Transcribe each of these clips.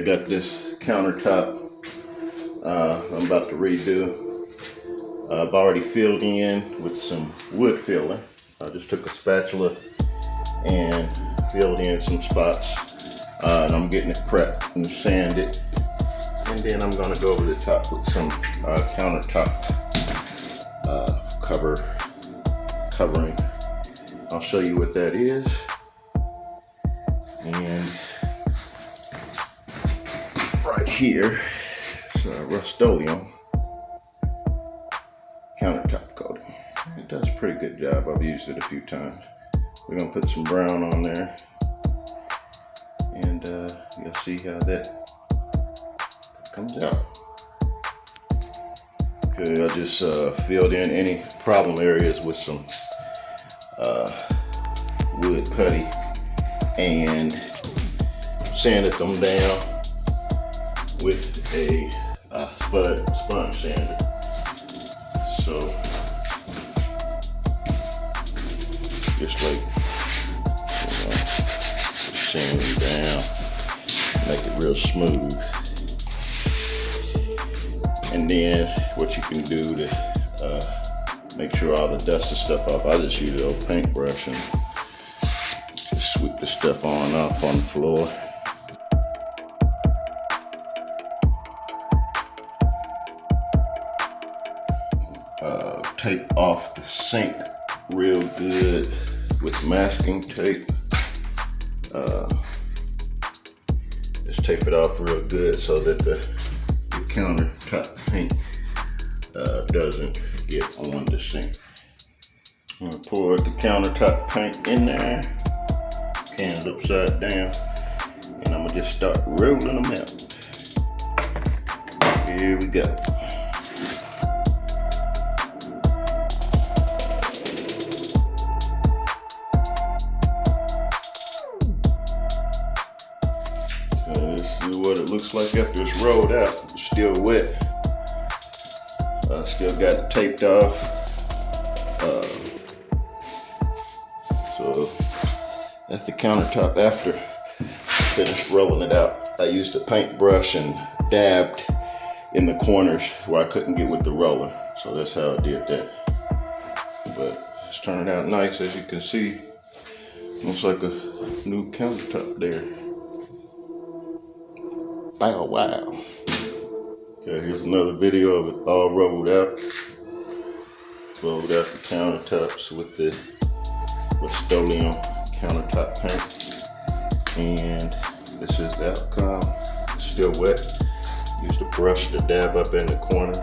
got this countertop I'm about to redo. I've already filled in with some wood filler. I just took a spatula and filled in some spots, and I'm getting it prepped and sanded, and then I'm going to go over the top with some countertop covering. I'll show you what that is. And right here is Rustoleum Countertop coating. It does a pretty good job. I've used it a few times. We're gonna put some brown on there, and you'll see how that comes out. Okay, I just filled in any problem areas with some wood putty and sanded them down with a sponge sander. So just like, sand them down, make it real smooth. And then what you can do to make sure all the dust and stuff off, I just use an old paintbrush and just sweep the stuff on off on the floor. Tape off the sink real good with masking tape. Just tape it off real good so that the countertop paint doesn't get on the sink. I'm gonna pour the countertop paint in there, cans upside down, and I'm gonna just start rolling them out. Here we go. This is what it looks like after it's rolled out. It's still wet. Still got it taped off. So that's the countertop after I finished rolling it out. I used a paintbrush and dabbed in the corners where I couldn't get with the roller. So that's how I did that. But it's turning out nice, as you can see. Looks like a new countertop there. Wow, wow. Okay, here's another video of it all rolled out. Rolled out the countertops with the Rustoleum countertop paint. And this is the outcome. It's still wet. Used a brush to dab up in the corners.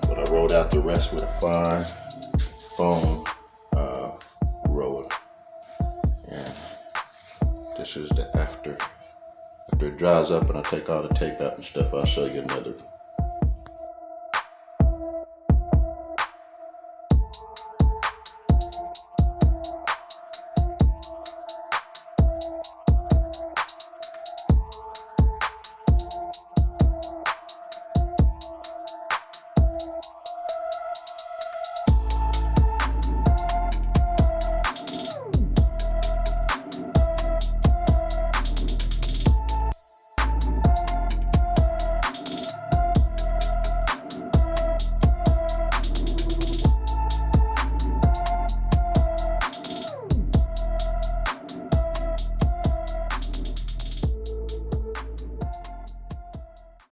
But I rolled out the rest with a fine foam roller. And this is the after. After it dries up and I take all the tape out and stuff, I'll show you another